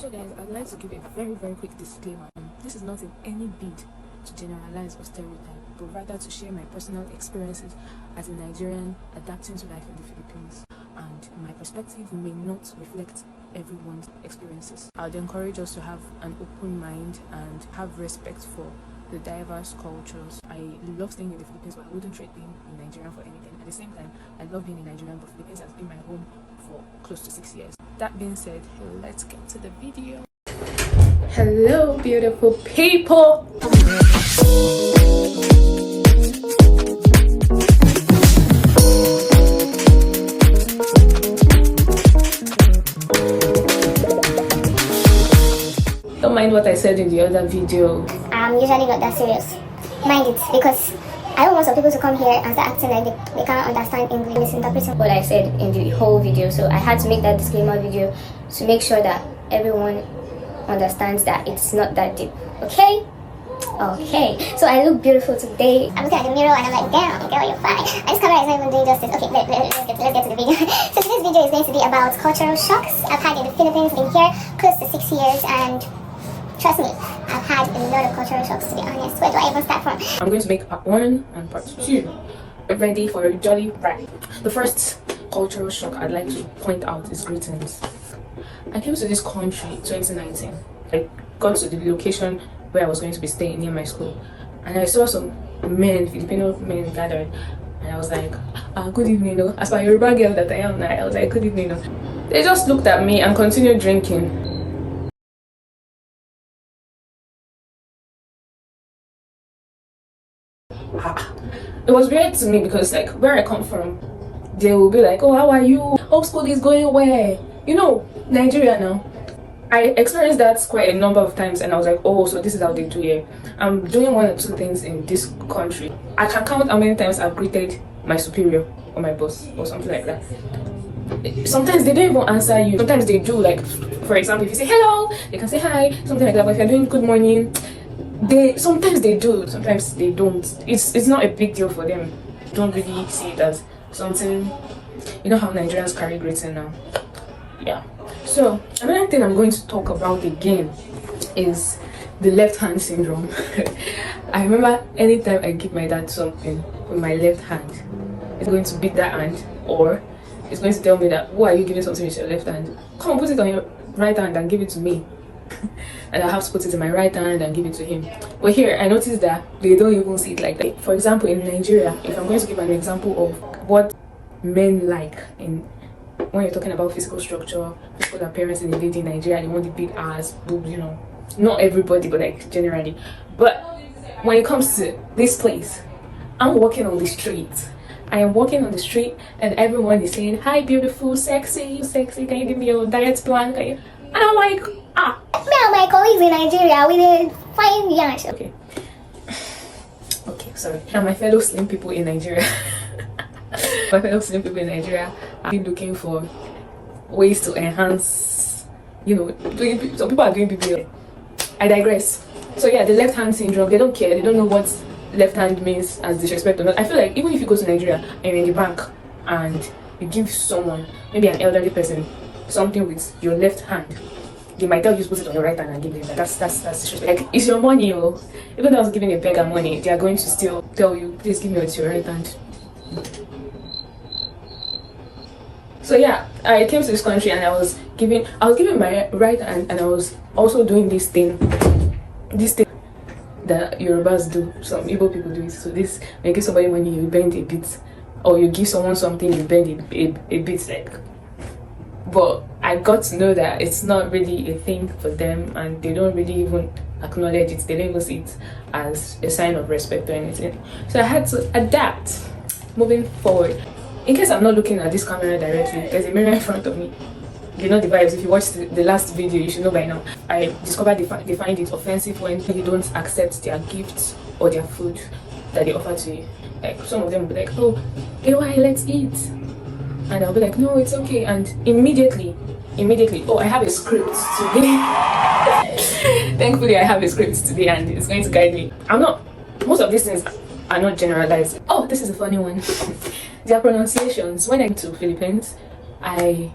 So guys, I'd like to give a very quick disclaimer. This is not in any bid to generalize or stereotype, but rather to share my personal experiences as a Nigerian adapting to life in the Philippines, and my perspective may not reflect everyone's experiences. I'd encourage us to have an open mind and have respect for the diverse cultures. I love staying in the Philippines, but I wouldn't trade being in Nigeria for anything. At the same time, I love being in Nigeria, but Philippines has been my home for close to 6 years. That being said, let's get to the video. Hello beautiful people. Don't mind what I said in the other video. I'm usually not that serious. Mind it, because I don't want some people to come here and start acting like they can't understand English, misinterpreting what I said in the whole video. So I had to make that disclaimer video to make sure that everyone understands that it's not that deep. Okay, so I look beautiful today. I'm looking at the mirror and I'm like, damn girl, you're fine. And this camera is not even doing justice. Okay, let's get to the video. So today's video is going to be about cultural shocks I've had in the Philippines. Been here close to 6 years, and trust me, I've had a lot of cultural shocks, to be honest. Where do I even start from? I'm going to make part 1 and part 2 ready for a jolly ride. The first cultural shock I'd like to point out is greetings. I came to this country 2019. I got to the location where I was going to be staying near my school, and I saw some men, Filipino men gathered, and I was like, good evening, no. As my Yoruba girl that I am now, I was like, good evening, no. They just looked at me and continued drinking. It was weird to me because, like, where I come from, they will be like, oh, how are you? Hope school is going well. You know, Nigeria now. I experienced that quite a number of times, and I was like, oh, so this is how they do here. I'm doing 1 or 2 things in this country. I can count how many times I've greeted my superior or my boss or something like that. Sometimes they don't even answer you. Sometimes they do, like, for example, if you say hello, they can say hi, something like that. But if you're doing good morning, sometimes they do, sometimes they don't. It's not a big deal for them. Don't really see it as something. You know how Nigerians carry greeting now. Yeah. So another thing I'm going to talk about again is the left hand syndrome. I remember anytime I give my dad something with my left hand, it's going to beat that hand, or it's going to tell me that, why are you giving something with your left hand? Come on, put it on your right hand and give it to me. And I have to put it in my right hand and give it to him. But here I noticed that they don't even see it like that. For example, in Nigeria, if I'm going to give an example of what men like when you're talking about physical structure, physical appearance in a lady in Nigeria, they want the big ass, boobs, you know. Not everybody, but like generally. But when it comes to this place, I'm walking on the street. I am walking on the street and everyone is saying, hi beautiful, sexy, can you give me your diet plan? And I'm like, me and my colleagues in Nigeria, we did fine yash. Okay, sorry. And my fellow slim people in Nigeria, I've been looking for ways to enhance, you know, some people are doing BBL. I digress. So yeah, the left hand syndrome, they don't care, they don't know what left hand means as disrespect or not. I feel like even if you go to Nigeria and you're in the bank and you give someone, maybe an elderly person, something with your left hand, they might tell you to put it on your right hand and give them that. That's disrespect. Like, it's your money, yo. Even though I was giving a beggar money, they are going to still tell you, please give me with your right hand. So yeah, I came to this country and I was giving my right hand, and I was also doing this thing that Yorubas do. Some Igbo people do it. So this, when you give somebody money, you bend a bit, or you give someone something, you bend a bit, like. But I got to know that it's not really a thing for them, and they don't really even acknowledge it. They don't even see it as a sign of respect or anything. So I had to adapt moving forward. In case I'm not looking at this camera directly, there's a mirror in front of me. You know the vibes. If you watched the last video, you should know by now. I discovered they find it offensive when you don't accept their gifts or their food that they offer to you. Like, some of them will be like, oh, why, let's eat. And I'll be like, no, it's okay. And immediately, oh, I have a script today. Thankfully, I have a script today, and it's going to guide me. Most of these things are not generalized. Oh, this is a funny one. Their pronunciations. When I went to Philippines, I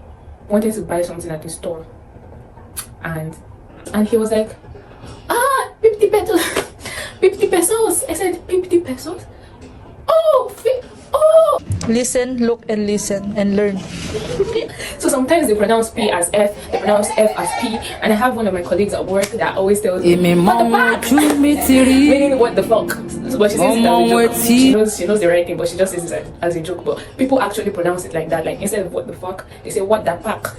wanted to buy something at the store, and he was like, 50 pesos. 50 pesos. I said, 50 pesos? Oh, Listen, look, and listen, and learn. so sometimes they pronounce P as F, they pronounce F as P, and I have one of my colleagues at work that always tells me, what the fuck? Meaning, what the fuck? But she says it as a joke. She knows the right thing, but she just says it as a joke. But people actually pronounce it like that. Like, instead of what the fuck, they say what the fuck.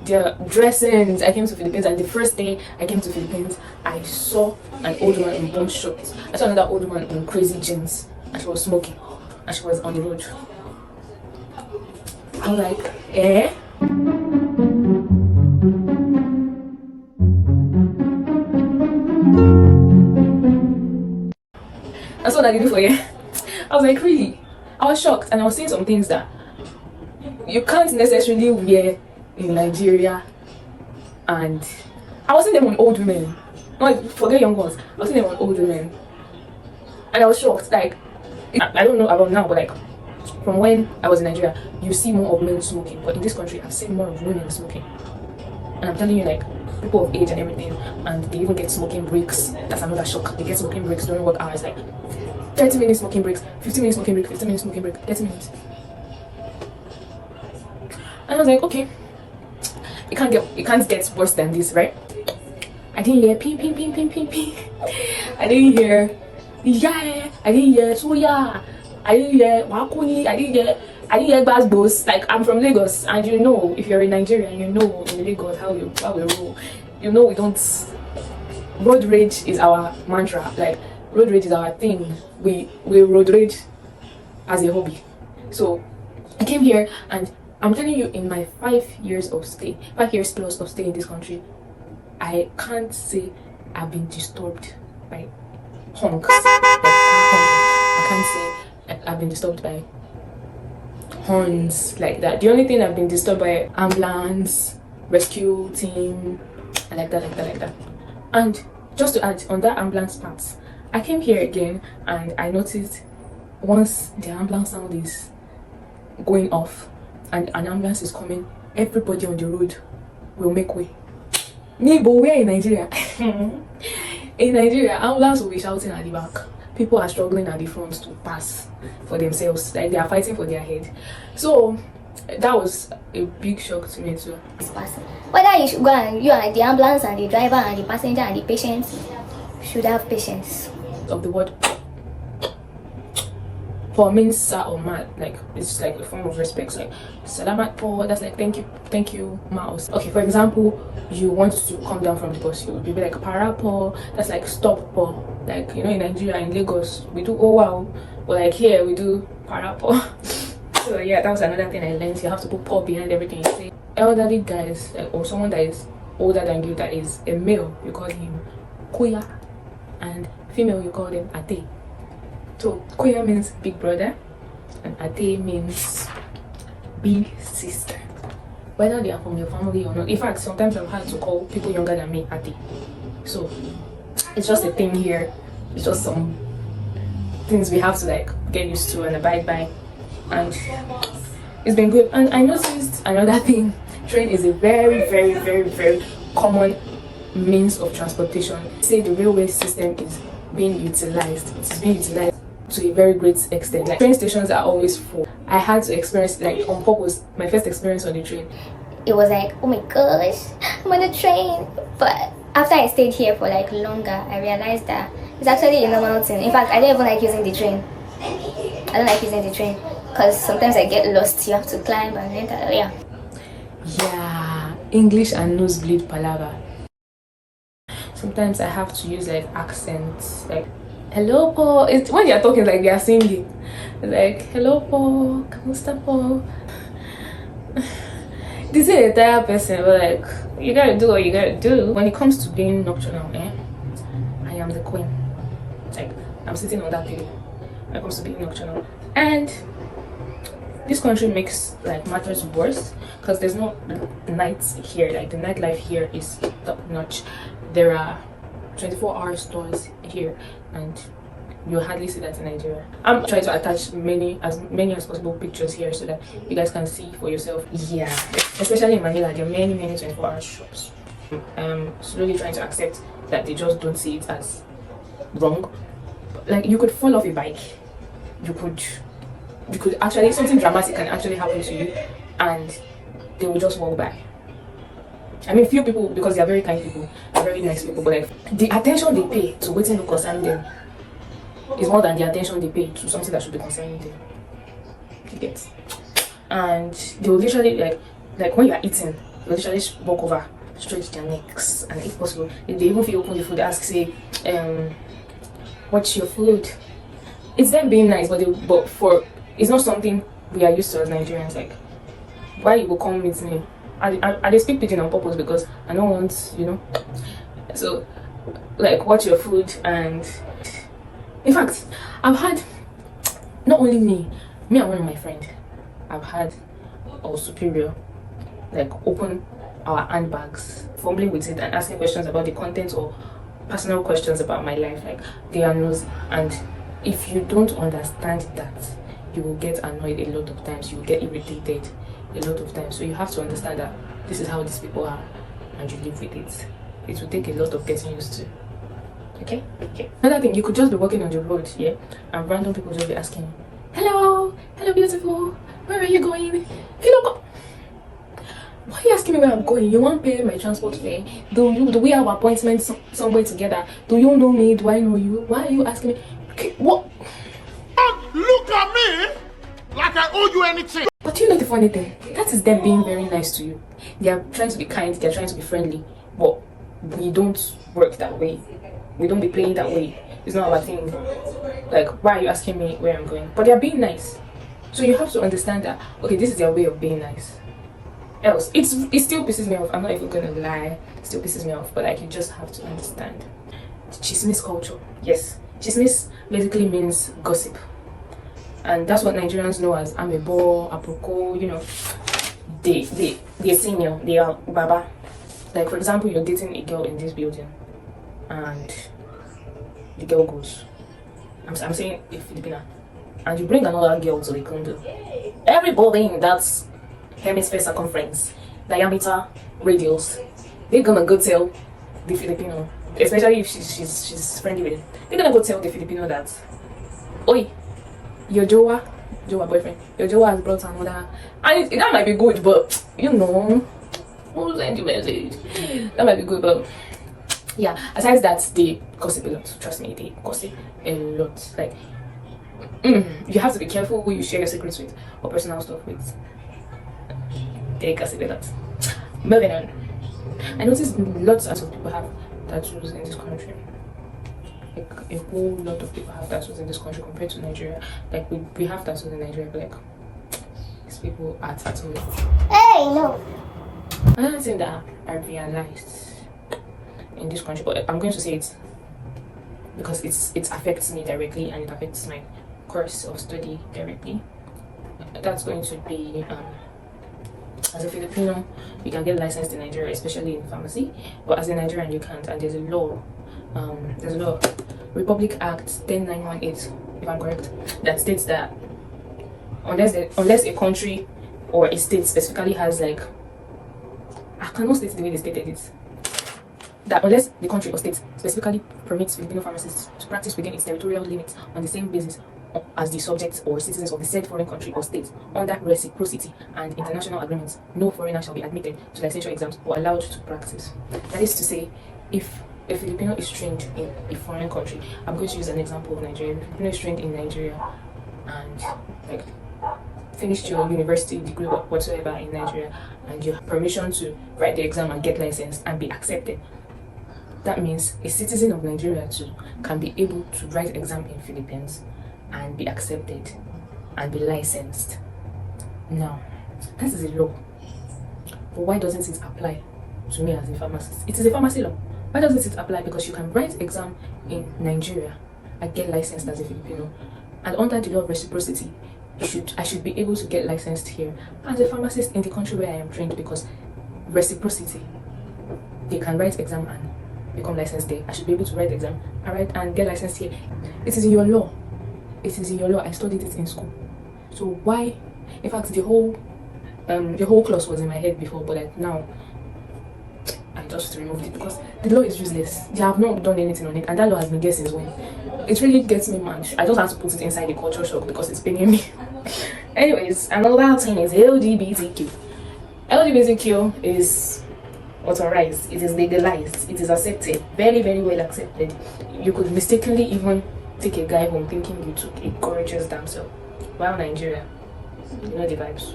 Their dressings. I came to Philippines, and the first day I came to Philippines, I saw an old woman in bum shorts. I saw another old woman in crazy jeans, and she was smoking, and she was on the road. I'm like, eh? That's what I did for you. I was like, really? I was shocked, and I was saying some things that you can't necessarily wear in Nigeria. And I was seeing them on old women. Not forget young ones. I was seeing them on old women, and I was shocked. Like, I don't know about now, but like from when I was in Nigeria, you see more of men smoking, but in this country I've seen more of women smoking. And I'm telling you, like, people of age and everything, and they even get smoking breaks. That's another shock. They get smoking breaks during work hours, like 30 minutes smoking breaks, 15 minutes smoking break, 15 minutes smoking break, 30 minutes. And I was like, okay, it can't get worse than this, right? I didn't hear ping ping ping ping ping ping. I didn't hear yeah. I didn't hear suya. I didn't hear wakuni. I didn't hear basbos. Like, I'm from Lagos, and you know, if you're in Nigeria, you know in Lagos how we roll. You know, we don't. Road rage is our mantra. Like, road rage is our thing. We road rage as a hobby. So I came here, and I'm telling you, in my 5 years plus of stay in this country, I can't say I've been disturbed by honks. I can't say I've been disturbed by horns like that. The only thing I've been disturbed by, ambulance, rescue team, and like that. And just to add on that ambulance part, I came here again, and I noticed once the ambulance sound is going off and an ambulance is coming, everybody on the road will make way. Me, but we're in Nigeria. In Nigeria, ambulance will be shouting at the back. People are struggling at the front to pass for themselves. Like, they are fighting for their head. So that was a big shock to me too. Whether you should go and you and the ambulance and the driver and the passenger and the patients should have patience. Of the word po means sir or ma, like it's like a form of respect. Like salamat po, that's like thank you ma. Okay, for example, you want to come down from the bus, you would be like para po, that's like stop po. Like, you know, in Nigeria, in Lagos, we do oh wow, but like here we do para po. So yeah, that was another thing I learned. You have to put po behind everything you say. Elderly guys, like, or someone that is older than you, that is a male, you call him kuya, and female you call them ate. So kuya means big brother, and ate means big sister. Whether they are from your family or not. In fact, sometimes I'm hard to call people younger than me ate. So it's just a thing here. It's just some things we have to like get used to and abide by. And it's been good. And I noticed another thing. Train is a very, very, very, very common means of transportation. Say the railway system is being utilized. It's being utilized to a very great extent. Like, train stations are always full. I had to experience, like, on purpose, my first experience on the train. It was like, oh my gosh, I'm on the train. But after I stayed here for like longer, I realized that it's actually a normal thing. In fact, I don't even like using the train. I don't like using the train because sometimes I get lost. You have to climb and enter. Yeah, English and nosebleed palaver. Sometimes I have to use like accents, like hello po. It's when they're talking like they are singing. It's like hello po, kamusta po. This is the entire person, but like you gotta do what you gotta do. When it comes to being nocturnal, I am the queen. Like, I'm sitting on that table when it comes to being nocturnal. And this country makes like matters worse because there's no nights here. Like, the nightlife here is top notch. There are 24-hour stores here, and you'll hardly see that in Nigeria. I'm trying to attach many as possible pictures here so that you guys can see for yourself. Yeah, especially in Manila, there are many 24-hour shops. Slowly trying to accept that they just don't see it as wrong. Like, you could fall off a bike, you could actually, something dramatic can actually happen to you, and they will just walk by. I mean, few people, because they are very kind people, they're very nice people, but like, the attention they pay to waiting to concern them is more than the attention they pay to something that should be concerning them. You get? And they will literally, like when you are eating, they will literally walk over, stretch their necks, and if possible, if they even feel open the food, ask, say, what's your food? It's them being nice, but it's not something we are used to as Nigerians. Like, why you will come meet me? I they speak pidgin on purpose because I don't want, you know. So, like, what's your food? And in fact, I've had, not only me and one of my friends, I've had our superior like open our handbags, fumbling with it and asking questions about the content or personal questions about my life. Like, they are nosy, and if you don't understand that, you will get annoyed a lot of times, you will get irritated a lot of times. So you have to understand that this is how these people are, and you live with it. It will take a lot of getting used to. Okay. Another thing, you could just be walking on the road, yeah, and random people just be asking, hello beautiful, where are you going? Why are you asking me where I'm going? You want to pay my transport fare? Do we have appointments somewhere together? Do you know me? Do I know you? Why are you asking me? Okay, what? Look at me like I owe you anything. But you know the funny thing? That is them being very nice to you. They are trying to be kind, they are trying to be friendly, but we don't work that way. We don't be playing that way. It's not our thing. Like, why are you asking me where I'm going? But they are being nice. So you have to understand that, okay, this is their way of being nice. Else, it still pisses me off. I'm not even gonna lie. It still pisses me off. But like, you just have to understand. Chismis culture. Yes. Chismis basically means gossip. And that's what Nigerians know as amebo, aproko, you know. They're senior, they are baba. Like, for example, you're dating a girl in this building and the girl goes, I'm saying a Filipina, and you bring another girl to the condo. Everybody in that hemisphere circumference, diameter, radius, they're gonna go tell the Filipino, especially if she's friendly with it, they're gonna go tell the Filipino that, oi, your Joa boyfriend, your Joa has brought another, and that might be good, but you know, who's send you message? That might be good, but yeah, aside that, they gossip a lot. Trust me, they gossip a lot. Like, you have to be careful who you share your secrets with or personal stuff with. They gossip a lot. Moving on. I noticed lots of people have tattoos in this country. Like, a whole lot of people have tattoos in this country compared to Nigeria. Like, we have tattoos in Nigeria, but like, these people are tattooed. Hey, no. Another thing that I realized in this country, but I'm going to say it because it affects me directly and it affects my course of study directly. That's going to be as a Filipino, you can get licensed in Nigeria, especially in pharmacy, but as a Nigerian you can't. And there's a law, Republic Act 10918, if I'm correct, that states that unless a country or a state specifically has, like, I cannot state the way they stated it, that unless the country or state specifically permits Filipino pharmacists to practice within its territorial limits on the same basis as the subjects or citizens of the said foreign country or state under reciprocity and international agreements, no foreigner shall be admitted to licensure exams or allowed to practice. That is to say, if a Filipino is trained in a foreign country, I'm going to use an example of Nigeria. If a Filipino is trained in Nigeria and like finished your university degree or whatsoever in Nigeria, and you have permission to write the exam and get licensed and be accepted, that means a citizen of Nigeria too can be able to write exam in Philippines and be accepted and be licensed. Now, that is a law. But why doesn't it apply to me as a pharmacist? It is a pharmacy law. Why doesn't it apply? Because you can write exam in Nigeria and get licensed as a Filipino. And under the law of reciprocity, I should be able to get licensed here as a pharmacist in the country where I am trained, because reciprocity, they can write exam and become licensed there. I should be able to write exam and get licensed here. It is in your law. It is in your law. I studied it in school. So why? In fact, the whole clause was in my head before, but like now, I just removed it because the law is useless. They have not done anything on it, and that law has been there since when. It really gets me mad. I just have to put it inside the culture shock because it's paining me. Anyways, another thing is LGBTQ. LGBTQ is authorized, it is legalized, it is accepted, very, very well accepted. You could mistakenly even take a guy home thinking you took a gorgeous damsel. While Nigeria, you know the vibes.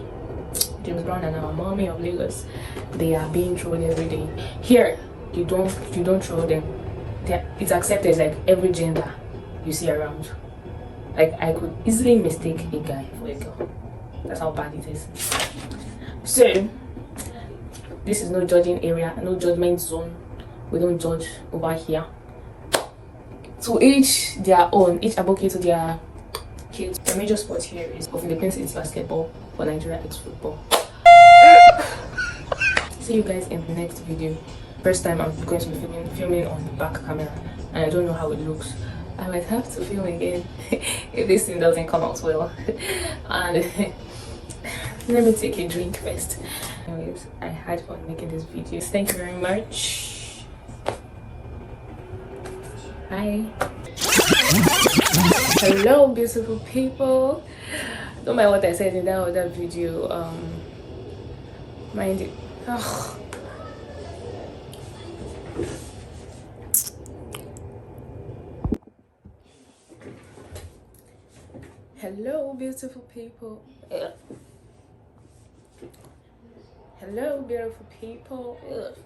James Brown and our mommy of Lagos, they are being trolled every day. Here, you don't troll them. It's accepted like every gender you see around. Like I could easily mistake a guy for a girl. That's how bad it is. So this is no judging area, no judgment zone. We don't judge over here. To each their own, each advocate to their kids. The major sport here is for Philippines it's basketball, for Nigeria it's football. See you guys in the next video. First time I'm going to be filming on the back camera, and I don't know how it looks. I might have to film again if this thing doesn't come out well. And let me take a drink first. Anyways, I had fun making this video. Thank you very much. Bye. Hello beautiful people. Don't mind what I said in that other video. Mind it. Ugh. Hello beautiful people. Hello beautiful people. Ugh.